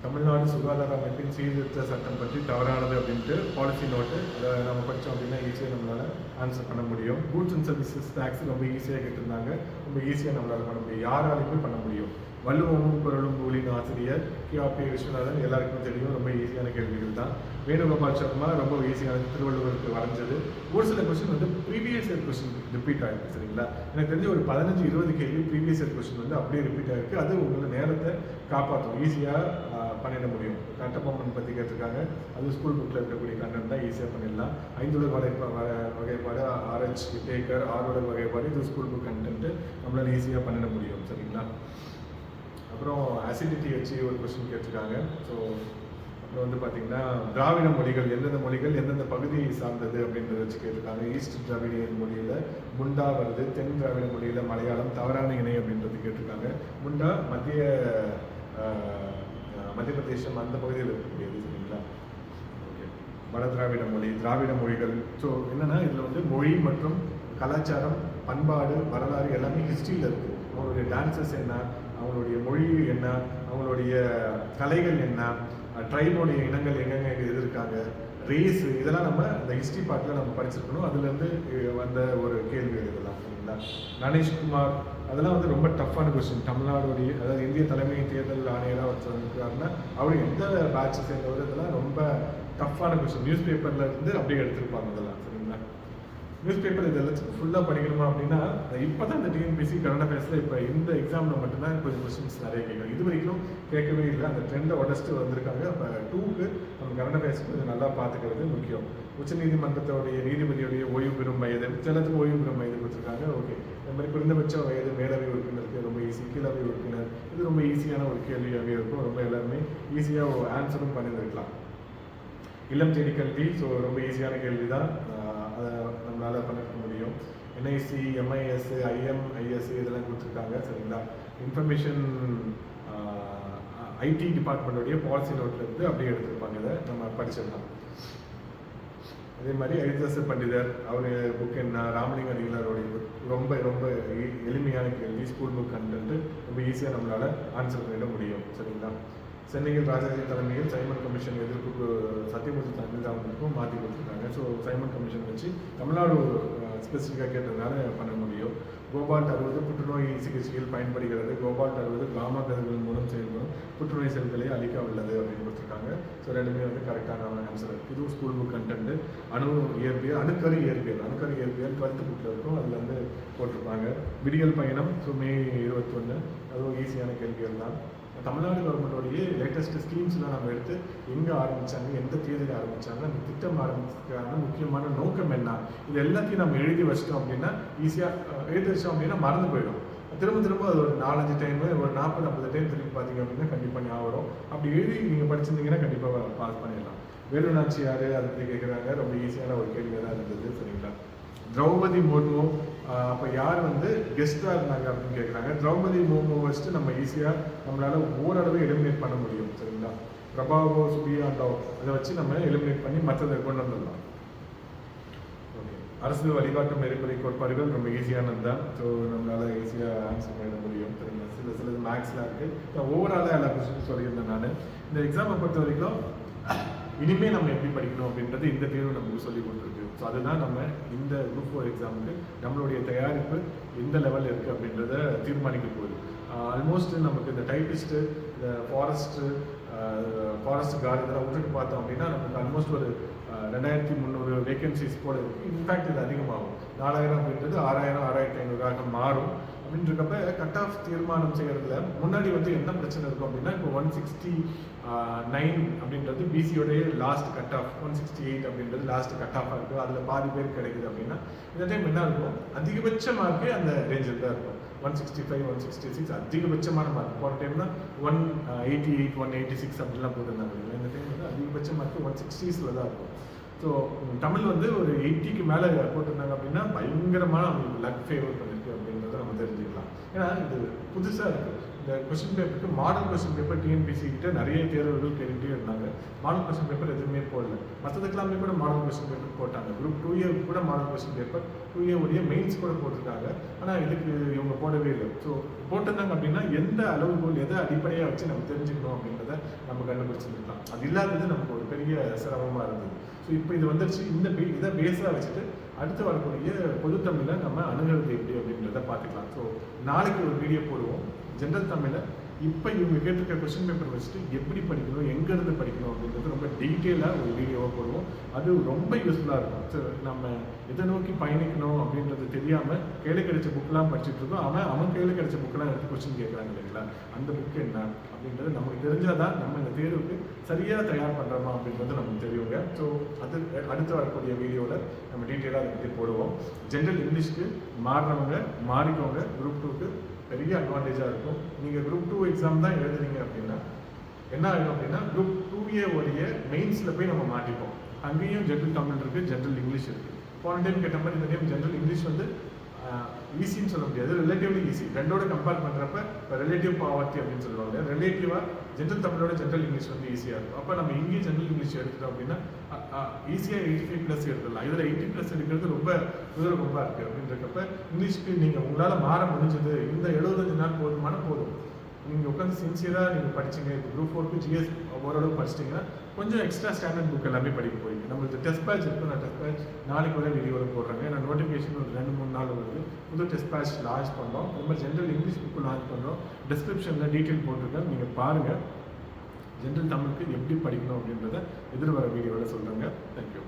தமிழ்நாடு சுகாதார அமைப்பின் சீர்திருத்த சட்டம் பற்றி தவறானது அப்படின்ட்டு பாலிசி நோட்டு, அதை நம்ம படித்தோம் அப்படின்னா ஈஸியாக நம்மளால் ஆன்சர் பண்ண முடியும். கூட்ஸ் அண்ட் சர்வீசஸ் டேக்ஸ் ரொம்ப ஈஸியாக கேட்டிருந்தாங்க, ரொம்ப ஈஸியாக நம்மளால் பண்ண முடியும், யாராலையுமே பண்ண முடியும். வள்ளுவமும் குரலும் நூலின் ஆசிரியர் கே.ஆர்.பி. விஸ்வநாதன், எல்லாருக்கும் தெரியும், ரொம்ப ஈஸியான கேள்விகள் தான். வேணுகோபால் சர்மா ரொம்ப ஈஸியான, திருவள்ளுவருக்கு வரைஞ்சது. ஒரு சில கொஸ்டின் வந்து ப்ரீவியஸ் இயர் கொஸ்டின் ரிப்பீட் ஆகிருக்கு சரிங்களா. எனக்கு தெரிஞ்ச ஒரு 15-20 கேள்வி ப்ரீவியஸ் இயர் கொஸ்டின் வந்து அப்படியே ரிப்பீட் ஆகிருக்கு. அது உங்களை நேரத்தை காப்பாற்றும், ஈஸியாக பண்ணிட முடியும். கட்டபொம்மன் பற்றி கேட்டிருக்காங்க, அது ஸ்கூல் புக்கில் இருக்கக்கூடிய கண்டென்ட் தான், ஈஸியாக பண்ணிடலாம். ஐந்துலக வகைப்பாடு ஆர்எச் டேக்கர், ஆறுலக வகைப்பாடு, இது ஸ்கூல் புக் கண்டென்ட்டு நம்மளால் ஈஸியாக பண்ணிட முடியும் சரிங்களா. அப்புறம் அசிடிட்டி வச்சு ஒரு கொஸ்டின் கேட்டிருக்காங்க. ஸோ அப்புறம் வந்து பார்த்தீங்கன்னா திராவிட மொழிகள் எந்தெந்த மொழிகள் எந்தெந்த பகுதியை சார்ந்தது அப்படின்றத வச்சு கேட்டிருக்காங்க. ஈஸ்ட் திராவிடியன் மொழியில் முண்டா வருது, தென் திராவிட மொழியில் மலையாளம், தவறான இணை அப்படின்றது கேட்டிருக்காங்க. முண்டா மத்திய பிரதேசம் அந்த பகுதியில் இருக்கக்கூடியது சரிங்களா. ஓகே, வட திராவிட மொழி, திராவிட மொழிகள். ஸோ என்னென்னா இதில் வந்து மொழி மற்றும் கலாச்சாரம், பண்பாடு, வரலாறு எல்லாமே ஹிஸ்ட்ரியில் இருக்குது. அவங்களுடைய டான்சஸ் என்ன, அவங்களுடைய மொழி என்ன, அவங்களுடைய கலைகள் என்ன, ட்ரைபோடைய இனங்கள் எங்கெங்க எது இருக்காங்க, ரேஸு, இதெல்லாம் நம்ம அந்த ஹிஸ்ட்ரி பார்ட்டில் நம்ம படிச்சிருக்கணும். அதுலேருந்து வந்த ஒரு கேள்விகள் இதெல்லாம் சரிங்களா. கணேஷ்குமார், அதெல்லாம் வந்து ரொம்ப டஃப்பான கொஸ்டின். தமிழ்நாடுடைய, அதாவது இந்திய தலைமை தேர்தல் ஆணையராக வச்சிருக்காருன்னா அவர் எந்த பேட்சை சேர்ந்தவர், இதெல்லாம் ரொம்ப டஃப்பான கொஸ்டின். நியூஸ் பேப்பரில் இருந்து அப்படியே எடுத்திருப்பாங்க இதெல்லாம் சரிங்களா. நியூஸ் பேப்பர் இதெல்லாம் ஃபுல்லாக படிக்கணுமா அப்படின்னா இப்போ தான் இந்த டிஎன்பிஎஸ்சி கரண்ட் அஃபேர்ஸில் இப்போ இந்த எக்ஸாமில் மட்டும்தான் கொஞ்சம் கொஸ்டின்ஸ் நிறைய கேட்கும். இது வரைக்கும் கேட்கவே இல்லை. அந்த ட்ரெண்டை உடச்சிட்டு வந்திருக்காங்க. அப்போ 2க்கு நம்ம கரண்ட் அஃபேர்ஸ் கொஞ்சம் நல்லா பார்த்துக்கிறது முக்கியம். உச்சநீதிமன்றத்தோடைய நீதிபதியுடைய ஓய்வு பெறும் வயது, சிலத்துக்கு ஓய்வு பெறும் வயது கொடுத்துருக்காங்க. ஓகே, இந்த மாதிரி குறைந்தபட்ச வயது மேலவை உறுப்பினருக்கு ரொம்ப ஈஸி, கீழவை உறுப்பினர், இது ரொம்ப ஈஸியான ஒரு கேள்வியாகவே இருக்கும். ரொம்ப எல்லாருமே ஈஸியாக ஆன்சரும் பண்ணியிருக்கலாம். இளம் தேடி கல்வி, ஸோ ரொம்ப ஈஸியான கேள்வி தான், அதை நம்மளால் பண்ணிக்க முடியும். என்ஐசி, எம்ஐஎஸ், ஐஎம்ஐஎஸ் இதெல்லாம் கொடுத்துருக்காங்க சரிங்களா. இன்ஃபர்மேஷன் ஐடி டிபார்ட்மெண்ட்டோடைய பாலிசி நோட்டில் இருந்து அப்படியே எடுத்துருப்பாங்க, இதை நம்ம படிச்சிடலாம். அதே மாதிரி ஹரிதாஸ் பண்டிதர், அவர் புக் என்ன, ராமலிங்க அடிகளாரோடைய புக், ரொம்ப ரொம்ப எளிமையான கேள்வி, ஸ்கூல் புக் கண்டென்ட்டு ரொம்ப ஈஸியாக நம்மளால் ஆன்சர் பண்ணிட முடியும் சரிங்களா. சென்னையில் ராஜாஜி தலைமையில் சைமன் கமிஷன் எதிர்ப்புக்கு சத்தியமூர்த்தி தமிழ்தாவுக்கும் மாற்றி கொடுத்துருக்காங்க. ஸோ சைமன் கமிஷன் வச்சு தமிழ்நாடு ஸ்பெசிஃபிக்காக கேட்டதுனால பண்ண முடியும். கோபால்ட் 60 புற்றுநோய் சிகிச்சையில் பயன்படுகிறது. கோபால்ட் 60 காமா கதிர்கள் மூலம் செயல்படும் புற்றுநோய் செல்களை அழிக்க உள்ளது அப்படின்னு கொடுத்துருக்காங்க. ஸோ ரெண்டுமே வந்து கரெக்டான ஆன்சர். இதுவும் ஸ்கூல் புக் கண்டென்ட்டு. இயற்பியல், அணுக்கரு இயற்பியல் 12th புக்கில் இருக்கும், அதில் வந்து போட்டிருப்பாங்க. விடியல் பயணம், ஸோ மே 21, அதுவும் ஈஸியான கேள்விகள் தான். தமிழ்நாடு கவர்மெண்டோடைய லேட்டஸ்ட் ஸ்கீம்ஸ்லாம் நம்ம எடுத்து எங்கே ஆரம்பித்தாங்க, எந்த தேதியில் ஆரம்பித்தாங்க, அந்த திட்டம் ஆரம்பிக்கிறதுக்கான முக்கியமான நோக்கம் என்ன, இது எல்லாத்தையும் நம்ம எழுதி வச்சிட்டோம் அப்படின்னா ஈஸியாக எழுதி வச்சோம் அப்படின்னா மறந்து போயிடும். திரும்ப அது ஒரு 4-5 டைமு, ஒரு 40-50 டைம் திரும்பி பார்த்தீங்க அப்படின்னா கண்டிப்பாக ஞாபகம் வரும். அப்படி எழுதி நீங்கள் படிச்சிருந்தீங்கன்னா கண்டிப்பாக பாஸ் பண்ணிடலாம். வேலுநாச்சி யார் அதை பற்றி கேட்குறாங்க, ரொம்ப ஈஸியான ஒரு கேள்வியாக தான் இருந்தது சரிங்களா. திரௌபதி முர்மு, அப்போ யார் வந்து கெஸ்ட்டாக இருந்தாங்க அப்படின்னு கேட்குறாங்க. திரௌபதி முர்மு வச்சுட்டு நம்ம ஈஸியாக நம்மளால் ஓரளவு எலிமினேட் பண்ண முடியும் சரிங்களா. பிரபாவோ சுபியாண்டோ அதை வச்சு நம்ம எலிமினேட் பண்ணி மற்றதை கொண்டு வந்துடலாம். ஓகே, அரசு வழிகாட்டு நெறிமுறை கோட்பாடுகள் ரொம்ப ஈஸியானது தான். ஸோ நம்மளால் ஈஸியாக ஆன்சர் பண்ண முடியும் சரிங்களா. சிலது மேக்ஸ்லாம் இருக்குது. ஓவராலாக எல்லா கொஸ்டின் சொல்லியிருந்தேன் நான். இந்த எக்ஸாமை பொறுத்த வரைக்கும் இனிமேல் நம்ம எப்படி படிக்கணும் அப்படின்றது இந்த தேர்வு நமக்கு சொல்லி கொடுத்துருக்கு. ஸோ அதுதான் நம்ம இந்த குரூப் 4 எக்ஸாமுக்கு நம்மளுடைய தயாரிப்பு எந்த லெவலில் இருக்குது அப்படின்றத தீர்மானிக்க போகுது. ஆல்மோஸ்ட் நமக்கு இந்த டைப்பிஸ்ட்டு, இந்த ஃபாரஸ்ட் கார்டு இதெல்லாம் விட்டுட்டு பார்த்தோம் அப்படின்னா நமக்கு ஆல்மோஸ்ட் ஒரு 2300 வேகன்சிஸ் போல இருக்குது. இன்ஃபேக்ட் இது அதிகமாகும். 4000 அப்படின்றது 6000, 6500 மாறும். அப்படின்றப்ப கட் ஆஃப் தீர்மானம் செய்கிறதுல முன்னாடி வந்து என்ன பிரச்சனை இருக்கும் அப்படின்னா, இப்போ 169 அப்படின்றது பிசியோடைய லாஸ்ட் கட் ஆஃப், 168 அப்படின்றது லாஸ்ட் கட் ஆஃபாக இருக்குது. அதில் பாதி பேர் கிடைக்குது அப்படின்னா இந்த டைம் என்ன இருக்கும், அதிகபட்ச மார்க்கே அந்த ரேஞ்சில் தான் இருக்கும். 165, 166 அதிகபட்சமான மார்க். போன டைம்னா 188, 186 அப்படிலாம் போட்டிருந்தாங்க. இந்த டைம் வந்து அதிகபட்ச மார்க் 160s தான் இருக்கும். ஸோ தமிழ் வந்து ஒரு 80க்கு மேலே போட்டிருந்தாங்க அப்படின்னா பயங்கரமான அவங்களுக்கு லக் ஃபேவர் பண்ணிருக்கு அப்படின்றத நம்ம தெரிஞ்சுக்கலாம். ஏன்னா இது புதுசாக இருக்குது. இந்த கொஸ்டின் பேப்பருக்கு மாடல் கொஸ்டின் பேப்பர் டிஎன்பிசி கிட்ட நிறைய தேர்வுகள் கேட்டுகிட்டே இருந்தாங்க. மாடல் கொஸ்டின் பேப்பர் எதுவுமே போடல. மற்றதுக்கெல்லாமே கூட மாடல் கொஸ்டின் பேப்பர் போட்டாங்க. குரூப் 2A கூட மாடல் கொஸ்டின் பேப்பர் 2A உடைய மெயின்ஸ் கூட போட்டிருக்காங்க. ஆனால் இதுக்கு இவங்க போடவே இல்லை. ஸோ போட்டிருந்தாங்க அப்படின்னா எந்த அளவுகோல் எதை அடிப்படையாக வச்சு நம்ம தெரிஞ்சுக்கணும் அப்படின்றத நம்ம கண்டுபிடிச்சிருக்கலாம். அது இல்லாதது நமக்கு ஒரு பெரிய சிரமமாக இருந்தது. ஸோ இப்போ இது வந்துருச்சு. இதை பேஸாக வச்சுட்டு அடுத்து வரக்கூடிய பொது தமிழை நம்ம அணுகிறது எப்படி அப்படின்றத பார்த்துக்கலாம். ஸோ நாளைக்கு ஒரு வீடியோ போடுவோம் ஜென்ரல் தமிழை. இப்போ இவங்க கேட்டிருக்க கொஸ்டின் பேப்பர் வச்சுட்டு எப்படி படிக்கணும், எங்கேருந்து படிக்கணும் அப்படின்றது ரொம்ப டீட்டெயிலாக ஒரு வீடியோவாக போடுவோம். அது ரொம்ப யூஸ்ஃபுல்லாக இருக்கும். ஸோ நம்ம எதை நோக்கி பயணிக்கணும் அப்படின்றது தெரியாமல் கையில் கிடைச்ச புக்கெலாம் படிச்சுட்டு இருக்கோம். அவன் கையில் கிடைச்ச புக்கெலாம் எடுத்து கொஸ்டின் கேட்குறாங்க இல்லைங்களா, அந்த புக்கு என்ன அப்படின்றது நமக்கு தெரிஞ்சாதான் நம்ம இந்த தேர்வுக்கு சரியாக தயார் பண்ணுறோமா அப்படின்றது நமக்கு தெரியுங்க. ஸோ அது அடுத்து வரக்கூடிய வீடியோவில் நம்ம டீட்டெயிலாக அதை பற்றி போடுவோம். ஜென்ரல் இங்கிலீஷ்க்கு மாறினவங்க மாறிக்கோங்க. குரூப் 2க்கு பெரிய அட்வான்டேஜாக இருக்கும். நீங்கள் குரூப் 2 எக்ஸாம் தான் எழுதுறீங்க அப்படின்னா என்ன ஆகும் அப்படின்னா குரூப் 2A உடைய மெயின்ஸில் போய் நம்ம மாட்டிப்போம். அங்கேயும் ஜென்ரல் தமிழ் இருக்குது, ஜென்ரல் இங்கிலீஷ் இருக்குது. போன டைம் கேட்ட மாதிரி இந்த டைம் ஜென்ரல் இங்கிலீஷ் வந்து ஈஸின்னு சொல்ல முடியாது, ரிலேட்டிவ்லி ஈஸி. ரெண்டோட கம்பேர் பண்ணுறப்ப இப்போ ரிலேட்டிவ் பாவர்ட்டி அப்படின்னு சொல்லுவாங்க. ரிலேட்டிவாக ஜென்ரல் தமிழோட ஜென்ரல் இங்கிலீஷ் வந்து ஈஸியாக இருக்கும். அப்போ நம்ம இங்கேயும் ஜென்ரல் இங்கிலீஷ் எடுத்துட்டோம் அப்படின்னா ஈஸியாக 85+ எடுத்துடலாம். இதில் 80+ எடுக்கிறது ரொம்ப ரொம்ப இருக்குது அப்படின்றப்ப இங்கிலீஷ்க்கு நீங்கள் உங்களால் மாற முடிஞ்சது இந்த 75 நாள் போதும். நீங்கள் உட்காந்து சின்சியராக நீங்கள் படிச்சிங்க. இப்போ குரூப் 4க்கு GS ஓரளவு படிச்சிட்டிங்கன்னா கொஞ்சம் எக்ஸ்ட்ரா ஸ்டாண்டர்ட் புக் எல்லாமே படிக்க போறீங்க. நம்மளுக்கு டெஸ்ட் பேட்ச் இருக்குது. நான் டெஸ்ட் பேட்ச் நாளைக்கு வரை வீடியோவில் போடுறாங்க. ஏன்னா நோட்டிஃபிகேஷன் ஒரு 2-3 நாள் வருது. புது டெஸ்ட் பேட்ச் லான்ச் பண்ணோம். ரொம்ப ஜென்ரல் இங்கிலீஷ் புக்கு லான்ச் பண்ணுறோம். டிஸ்கிரிப்ஷனில் டீட்டெயில் போட்டிருக்கேன், நீங்கள் பாருங்கள். ஜென்ரல் தமிழுக்கு எப்படி படிக்கணும் அப்படின்றத எதிர்வர வீடியோவில் சொல்கிறேங்க. தேங்க்யூ.